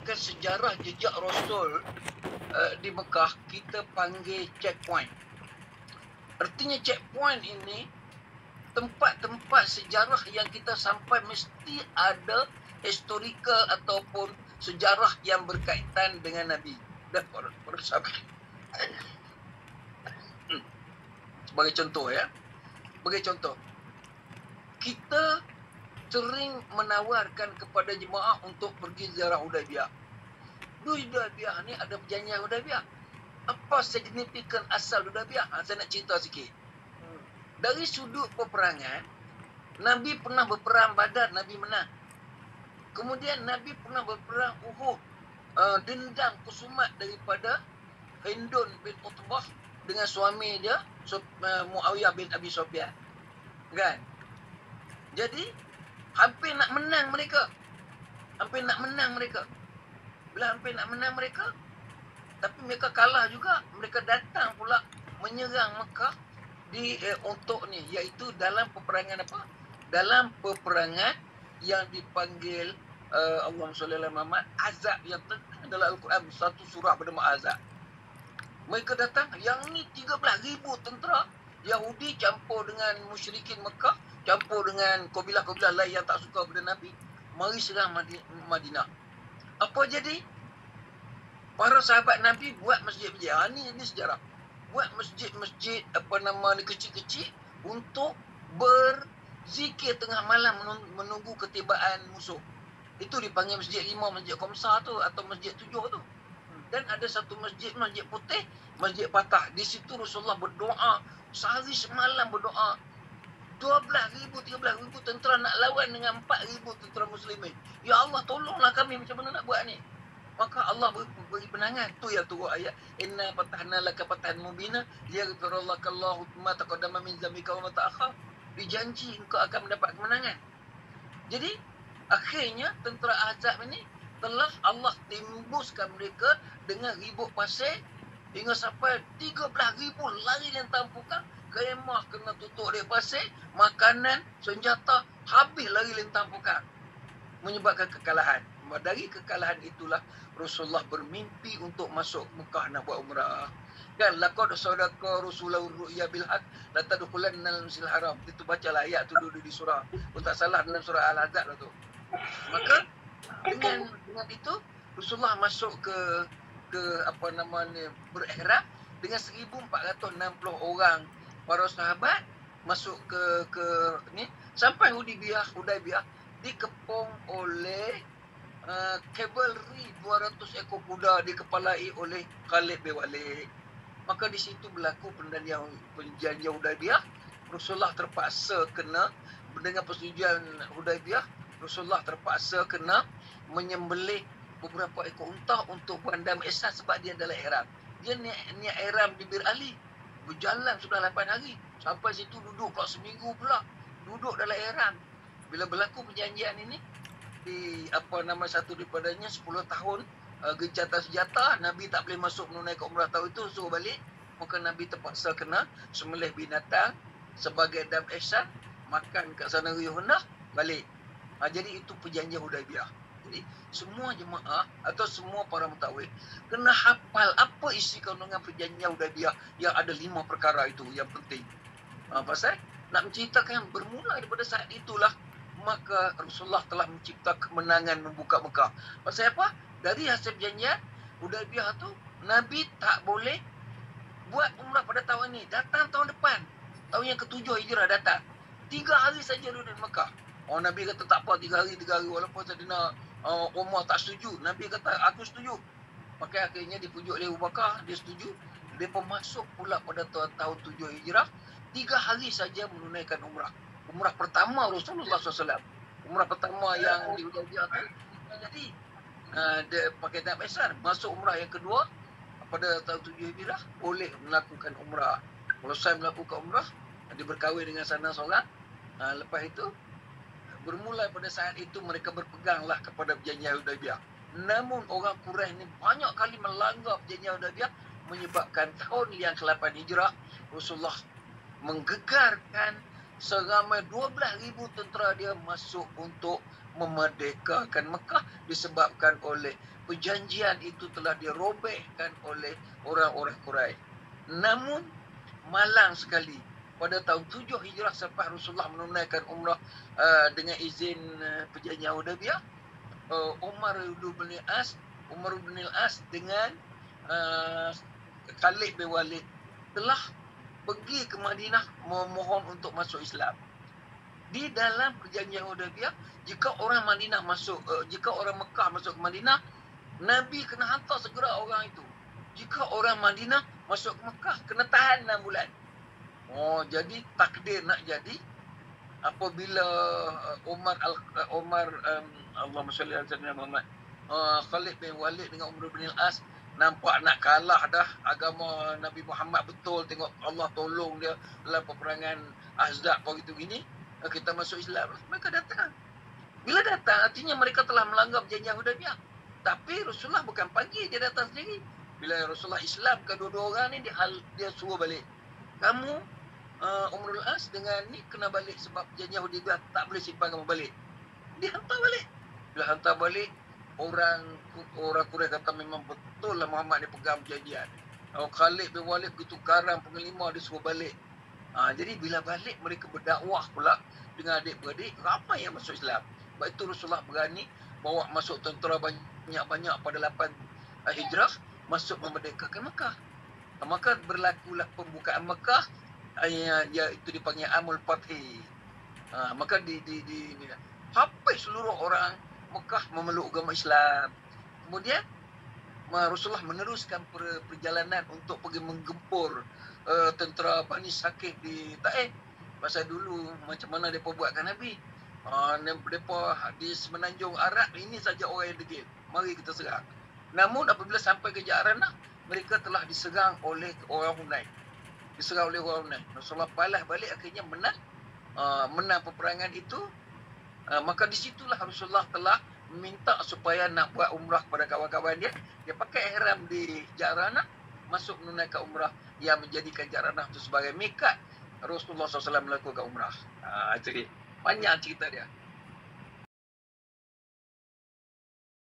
berdasarkan sejarah jejak Rasul di Mekah, kita panggil checkpoint. Artinya checkpoint ini tempat-tempat sejarah yang kita sampai mesti ada historical ataupun sejarah yang berkaitan dengan Nabi dan para sahabat. Sebagai contoh ya. Sebagai contoh, kita sering menawarkan kepada jemaah untuk pergi ziarah Hudaibiyah. Hudaibiyah ni ada perjanjian Hudaibiyah. Apa signifikan asal Hudaibiyah? Saya nak cerita sikit. Dari sudut peperangan, Nabi pernah berperang Badar, Nabi menang. Kemudian Nabi pernah berperang Uhud, dendam kusumat daripada Hindun bin Utbah dengan suami dia Muawiyah bin Abi Sufyan. Kan? Jadi hampir nak menang mereka. Bila hampir nak menang mereka, tapi mereka kalah juga. Mereka datang pula menyerang Mekah untuk ni, iaitu dalam peperangan apa? Dalam peperangan yang dipanggil Allahumma salli ala Muhammad, Ahzab, yang dalam Al-Quran satu surah bernama Ahzab. Mereka datang, yang ni 13,000 tentera Yahudi campur dengan musyrikin Mekah, campur dengan kabilah-kabilah lain yang tak suka pada Nabi, mari serang Madinah. Apa jadi? Para sahabat Nabi buat masjid-masjid. Ini sejarah. Buat masjid-masjid kecil-kecil untuk berzikir tengah malam menunggu ketibaan musuh. Itu dipanggil Masjid 5, Masjid Qamsah tu atau Masjid 7 tu. Dan ada satu masjid putih, Masjid Patah. Di situ Rasulullah berdoa, sehari semalam berdoa. 12,000, 13,000 tentera nak lawan dengan 4,000 tentera muslimin. Ya Allah, tolonglah kami, macam mana nak buat ni? Maka Allah beri penangan. Tu yang turun ayat, inna fatahna laka fatahan mubina liyaghfirallaka Allahu ma taqaddama min dzambika wa ma ta'akhkhar. Dijanji engkau akan mendapat kemenangan. Jadi akhirnya tentera Ahzab ini telah Allah timbuskan mereka dengan ribut pasir hingga sampai 13,000 lari dan tampukan. Kemah kena tutup dia pasir, makanan, senjata habis lari lintang pukat, menyebabkan kekalahan. Dari kekalahan itulah Rasulullah bermimpi untuk masuk Mekah nak buat umrah. Kan laqad sadaqa Rasulullah ru'ya bil haq la tadkhulanna al-masjidil haram. Itu bacalah ayat tu dulu di surah. Kalau tak salah dalam surah Al-Ahzab lah tu. Maka dengan itu Rasulullah masuk ke berihram dengan 1,460 orang para sahabat masuk ke ni sampai Hudaibiyah dikepung oleh cavalry 200 ekor kuda dikepalai oleh Khalid bin Walid. Maka di situ berlaku perjanjian Hudaibiyah. Rasulullah terpaksa kena dengan persetujuan Hudaibiyah, Rasulullah terpaksa kena menyembelih beberapa ekor unta untuk bandam ihsan sebab dia adalah ihram. Dia niat ihram di Bir Ali. Berjalan sudah 8 hari. Sampai situ duduk pula seminggu pula. Duduk dalam ihram. Bila berlaku perjanjian ini, satu daripadanya 10 tahun gencatan senjata, Nabi tak boleh masuk menunaikan umrah tahun itu, suruh balik. Maka Nabi terpaksa kena sembelih binatang sebagai dam ihsan, makan kat sana riuh-hendah, balik. Jadi itu perjanjian Hudaibiyah. Jadi semua jemaah atau semua para mutakwif kena hafal apa isi kandungan perjanjian Hudaibiyah yang ada 5 perkara itu yang penting. Pasal nak menceritakan bermula daripada saat itulah maka Rasulullah telah mencipta kemenangan membuka Mekah. Pasal apa? Dari hasil perjanjian Hudaibiyah tu Nabi tak boleh buat umrah pada tahun ni. Datang tahun depan. Tahun yang ke-7 Hijrah datang. 3 hari saja duduk di Mekah. Nabi kata tak apa 3 hari walaupun Saidina Umar tak setuju. Nabi kata aku setuju. Maka akhirnya dipujuk oleh Abu Bakar, dia setuju. Dia pun masuk pula pada tahun 7 Hijrah. 3 hari saja menunaikan umrah. Umrah pertama Rasulullah SAW. Umrah pertama yang di Hudaibiyah tu. Jadi dia pakai dam ihsan. Masuk umrah yang kedua pada tahun 7 Hijrah boleh melakukan umrah. Selesai melakukan umrah, dia berkahwin dengan sana seorang. Lepas itu bermula pada saat itu mereka berpeganglah kepada perjanjian Hudaibiyah. Namun orang Quraisy ni banyak kali melanggar perjanjian Hudaibiyah menyebabkan tahun yang ke-8 Hijrah Rasulullah menggegarkan seramai 12,000 tentera dia masuk untuk memerdekakan Mekah disebabkan oleh perjanjian itu telah dirobekkan oleh orang-orang Quraisy. Namun malang sekali pada tahun 7 Hijrah selepas Rasulullah menunaikan umrah dengan izin perjanjian Hudaybiyah, Umar bin Al-As dengan Khalid bin Walid telah pergi ke Madinah memohon untuk masuk Islam. Di dalam perjanjian Hudaybiyah, jika orang Madinah jika orang Mekah masuk ke Madinah, Nabi kena hantar segera orang itu. Jika orang Madinah masuk ke Mekah, kena tahan 6 bulan. Jadi takdir nak jadi apabila Allahumma salli ala sayyidina Muhammad, Khalid bin Walid dengan Umar bin Al-As nampak nak kalah dah agama Nabi Muhammad betul, tengok Allah tolong dia dalam peperangan Ahzab begitu gini, kita masuk Islam. Mereka datang. Bila datang artinya mereka telah melanggar perjanjian Hudaybiyah. Tapi Rasulullah bukan panggil, dia datang sendiri. Bila Rasulullah Islam kedua-dua orang ni dia suruh balik. Kamu Umar Al-As dengan ni kena balik sebab perjanjian Hudaybiyah tak boleh simpan kamu balik. Dia hantar balik. Bila hantar balik, orang Quraisy kata memang betul lah Muhammad ni pegang perjanjian. Khalid bin Walid begitu garang pengelima dia suruh balik. Jadi bila balik mereka berdakwah pula dengan adik-beradik, ramai yang masuk Islam. Sebab itu Rasulullah berani bawa masuk tentera banyak-banyak pada 8 Hijrah masuk memerdekakan Mekah. Maka berlakulah pembukaan Mekah, itu dipanggil Amul Fathi. Maka hampir seluruh orang Mekah memeluk agama Islam. Kemudian Rasulullah meneruskan perjalanan untuk pergi menggempur tentera Bani Saqif di Taif. Masa dulu macam mana mereka buatkan Nabi. Mereka di semenanjung Arab ini saja orang yang degil. Mari kita serang. Namun apabila sampai ke Ja'ranah, mereka telah diserang oleh orang Hunain. Rasulullah balas balik, akhirnya menang peperangan itu. Maka di situlah Rasulullah telah minta supaya nak buat umrah kepada kawan-kawan dia. Dia pakai ihram di Ja'ranah, masuk menunaikan umrah yang menjadikan Ja'ranah itu sebagai mikat Rasulullah SAW melakukan umrah. Itu dia. Panjang cerita dia.